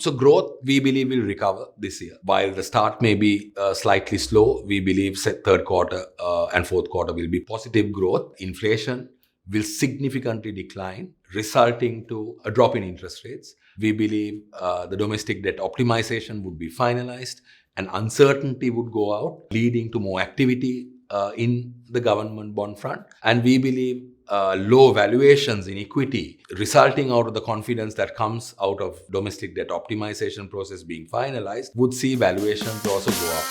So growth, we believe, will recover this year. While the start may be slightly slow, we believe third quarter and fourth quarter will be positive growth. Inflation will significantly decline, resulting to a drop in interest rates. We believe the domestic debt optimization would be finalized and uncertainty would go out, leading to more activity in the government bond front. And we believe low valuations in equity resulting out of the confidence that comes out of domestic debt optimization process being finalized would see valuations also go up.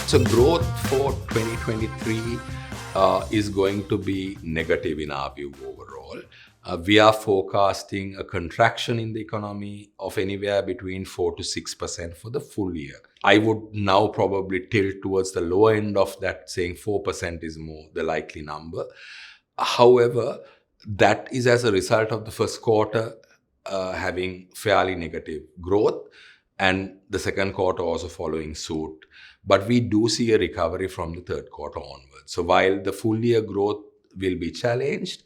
So growth for 2023 is going to be negative in our view overall. We are forecasting a contraction in the economy of anywhere between 4 to 6% for the full year. I would now probably tilt towards the lower end of that, saying 4% is more the likely number. However, that is as a result of the first quarter having fairly negative growth and the second quarter also following suit. But we do see a recovery from the third quarter onwards. So while the full year growth will be challenged,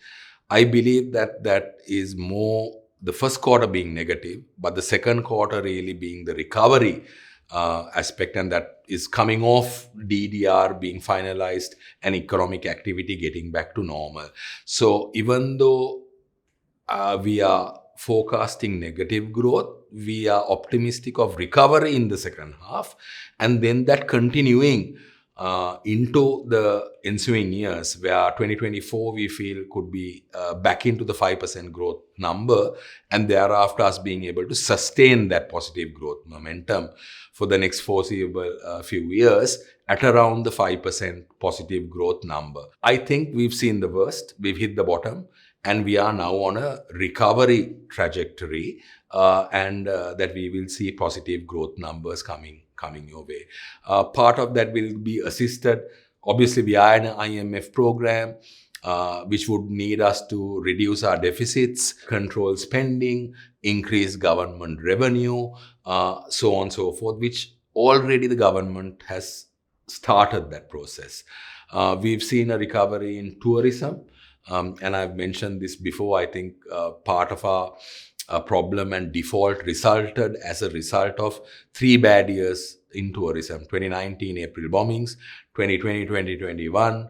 I believe that is more the first quarter being negative, but the second quarter really being the recovery aspect, and that is coming off DDR being finalized and economic activity getting back to normal. So even though we are forecasting negative growth, we are optimistic of recovery in the second half, and then that continuing into the ensuing years, where 2024 we feel could be back into the 5% growth number, and thereafter us being able to sustain that positive growth momentum for the next foreseeable few years at around the 5% positive growth number. I think we've seen the worst, we've hit the bottom, and we are now on a recovery trajectory, and that we will see positive growth numbers coming your way. Part of that will be assisted, obviously, via an IMF program, which would need us to reduce our deficits, control spending, increase government revenue, so on and so forth, which already the government has started that process. We've seen a recovery in tourism. And I've mentioned this before. I think part of our problem and default resulted as a result of 3 bad years in tourism. 2019 April bombings, 2020, 2021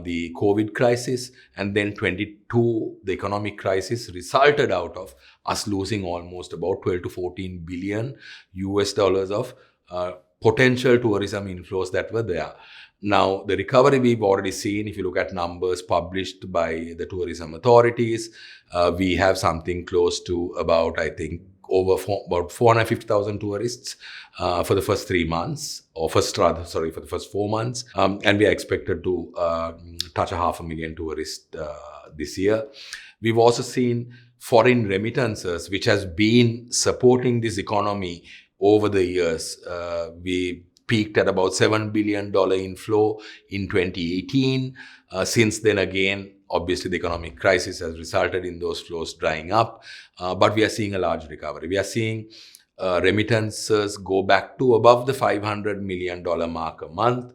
the COVID crisis, and then 22 the economic crisis resulted out of us losing almost about 12 to 14 billion US dollars of potential tourism inflows that were there. Now, the recovery we've already seen, if you look at numbers published by the tourism authorities, we have something close to about, I think, about 450,000 tourists for the first 3 months, or for the first 4 months. And we are expected to touch 500,000 tourists this year. We've also seen foreign remittances, which has been supporting this economy over the years. We peaked at about $7 billion inflow in 2018. Since then, again, obviously the economic crisis has resulted in those flows drying up, but we are seeing a large recovery. We are seeing remittances go back to above the $500 million mark a month.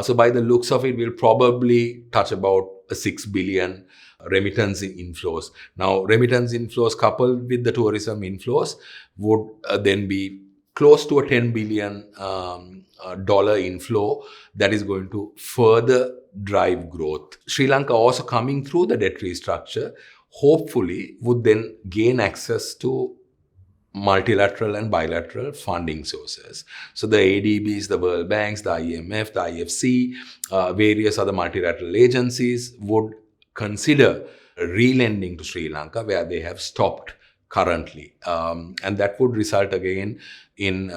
So by the looks of it, we'll probably touch about a 6 billion remittance inflows. Now, remittance inflows coupled with the tourism inflows would then be close to a $10 billion dollar inflow that is going to further drive growth. Sri Lanka also coming through the debt restructure, hopefully would then gain access to multilateral and bilateral funding sources. So the ADBs, the World Banks, the IMF, the IFC, various other multilateral agencies would consider re-lending to Sri Lanka where they have stopped currently. And that would result again in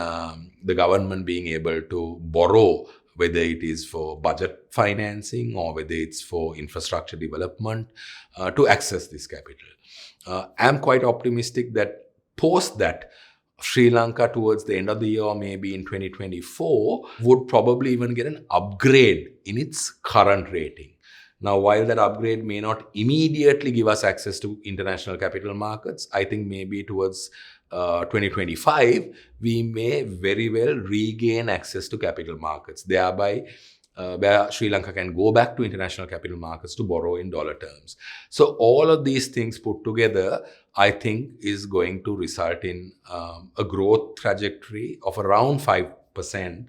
the government being able to borrow, whether it is for budget financing or whether it's for infrastructure development, to access this capital. I'm quite optimistic that post that, Sri Lanka towards the end of the year, or maybe in 2024, would probably even get an upgrade in its current rating. Now, while that upgrade may not immediately give us access to international capital markets, I think maybe towards 2025, we may very well regain access to capital markets, thereby where Sri Lanka can go back to international capital markets to borrow in dollar terms. So all of these things put together, I think, is going to result in a growth trajectory of around 5%,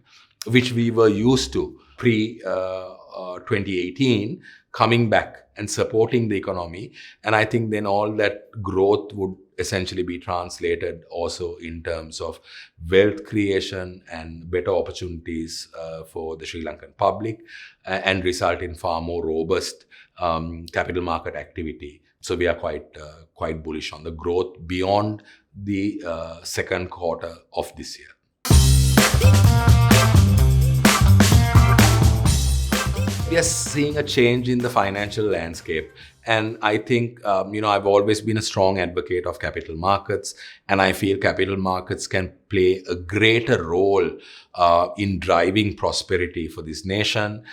which we were used to pre-2018, coming back and supporting the economy. And I think then all that growth would essentially be translated also in terms of wealth creation and better opportunities for the Sri Lankan public, and result in far more robust capital market activity. So we are quite bullish on the growth beyond the second quarter of this year. We are seeing a change in the financial landscape. And I think, I've always been a strong advocate of capital markets. And I feel capital markets can play a greater role in driving prosperity for this nation,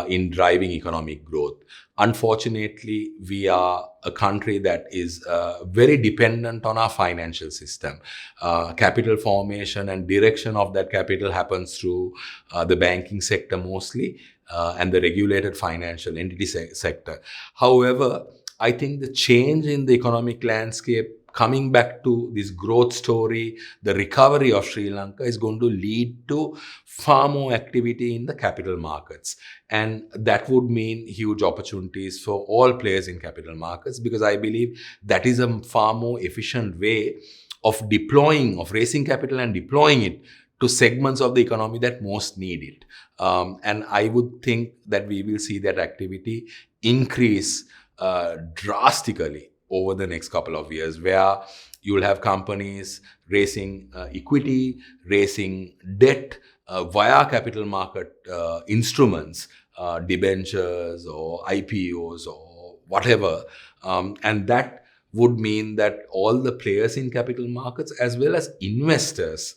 in driving economic growth. Unfortunately, we are a country that is very dependent on our financial system. Capital formation and direction of that capital happens through the banking sector mostly, and the regulated financial entity sector. However, I think the change in the economic landscape, coming back to this growth story, the recovery of Sri Lanka, is going to lead to far more activity in the capital markets. And that would mean huge opportunities for all players in capital markets, because I believe that is a far more efficient way of raising capital and deploying it to segments of the economy that most need it. And I would think that we will see that activity increase drastically over the next couple of years, where you'll have companies raising equity, raising debt via capital market instruments, debentures or IPOs or whatever. And that would mean that all the players in capital markets, as well as investors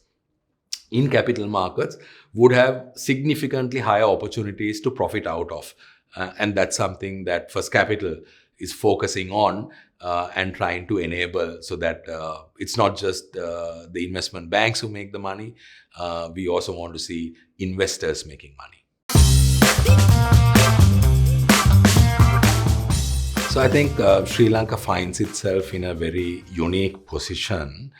in capital markets, would have significantly higher opportunities to profit out of. And that's something that First Capital is focusing on and trying to enable, so that it's not just the investment banks who make the money. We also want to see investors making money. So I think Sri Lanka finds itself in a very unique position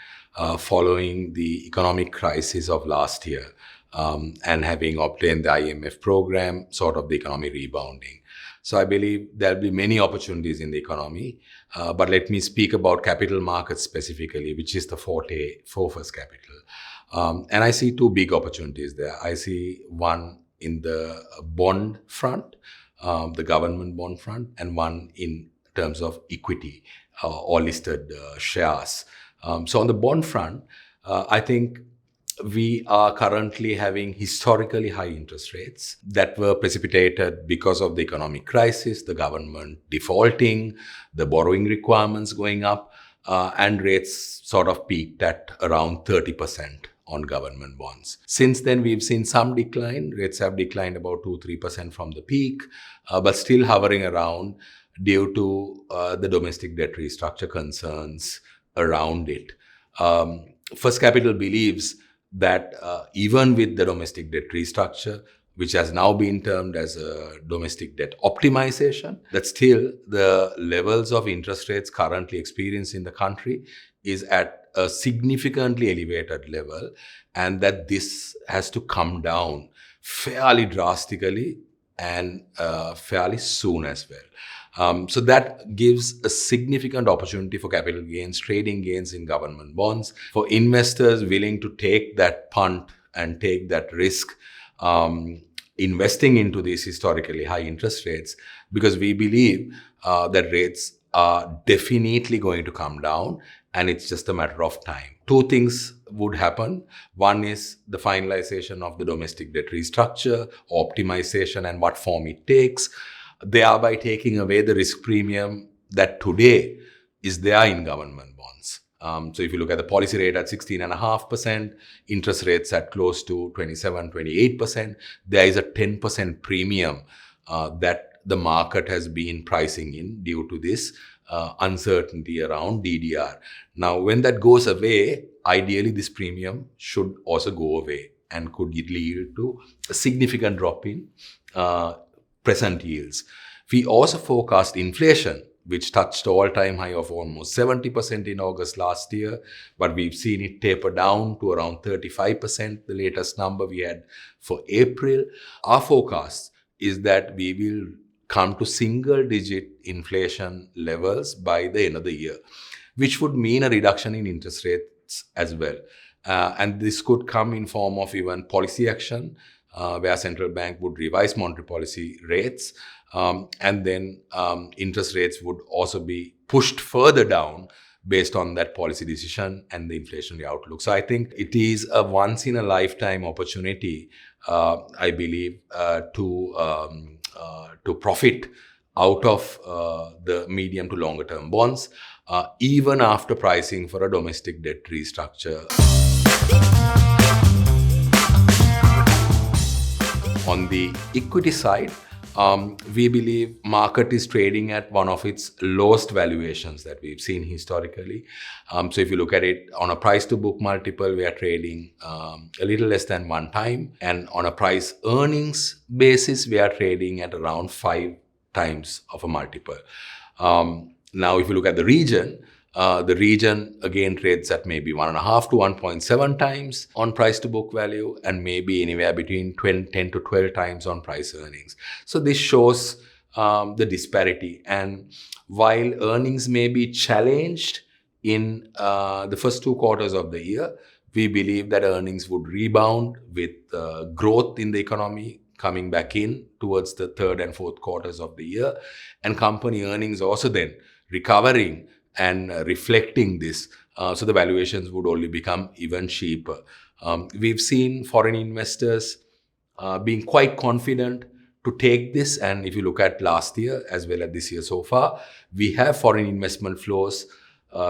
following the economic crisis of last year, and having obtained the IMF program, sort of the economy rebounding. So I believe there'll be many opportunities in the economy, but let me speak about capital markets specifically, which is the forte for First Capital. And I see two big opportunities there. I see one in the bond front, the government bond front, and one in terms of equity or listed shares. So on the bond front, I think we are currently having historically high interest rates that were precipitated because of the economic crisis, the government defaulting, the borrowing requirements going up, and rates sort of peaked at around 30% on government bonds. Since then, we've seen some decline. Rates have declined about 2-3% from the peak, but still hovering around due to the domestic debt restructure concerns around it. First Capital believes that even with the domestic debt restructure, which has now been termed as a domestic debt optimization, that still the levels of interest rates currently experienced in the country is at a significantly elevated level, and that this has to come down fairly drastically and fairly soon as well. So that gives a significant opportunity for capital gains, trading gains in government bonds, for investors willing to take that punt and take that risk, investing into these historically high interest rates, because we believe that rates are definitely going to come down, and it's just a matter of time. Two things would happen. One is the finalization of the domestic debt restructure, optimization, and what form it takes, thereby taking away the risk premium that today is there in government bonds. So if you look at the policy rate at 16.5%, interest rates at close to 27-28%, there is a 10% premium that the market has been pricing in due to this uncertainty around DDR. Now, when that goes away, ideally this premium should also go away and could lead to a significant drop in present yields. We also forecast inflation, which touched all-time high of almost 70% in August last year, but we've seen it taper down to around 35%, the latest number we had for April. Our forecast is that we will come to single-digit inflation levels by the end of the year, which would mean a reduction in interest rates as well. And this could come in form of even policy action, where central bank would revise monetary policy rates, and then interest rates would also be pushed further down based on that policy decision and the inflationary outlook. So I think it is a once-in-a-lifetime opportunity, I believe, to profit out of the medium to longer term bonds, even after pricing for a domestic debt restructure. On the equity side, we believe market is trading at one of its lowest valuations that we've seen historically. So if you look at it on a price to book multiple, we are trading a little less than 1 time. And on a price earnings basis, we are trading at around 5 times of a multiple. Now, if you look at the region again trades at maybe 1.5 to 1.7 times on price to book value, and maybe anywhere between 10 to 12 times on price earnings. So this shows the disparity. And while earnings may be challenged in the first 2 quarters of the year, we believe that earnings would rebound with growth in the economy coming back in towards the 3rd and 4th quarters of the year, and company earnings also then recovering and reflecting this. So the valuations would only become even cheaper. We've seen foreign investors being quite confident to take this. And if you look at last year as well as this year so far, we have foreign investment flows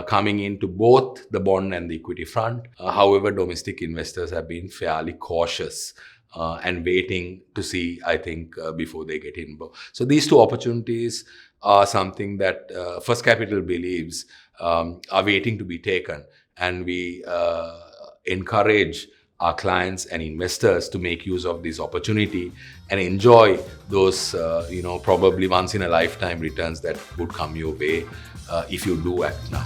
coming into both the bond and the equity front. However, domestic investors have been fairly cautious and waiting to see, I think, before they get in. So these 2 opportunities are something that First Capital believes are waiting to be taken. And we encourage our clients and investors to make use of this opportunity and enjoy those, probably once in a lifetime returns that would come your way if you do act now.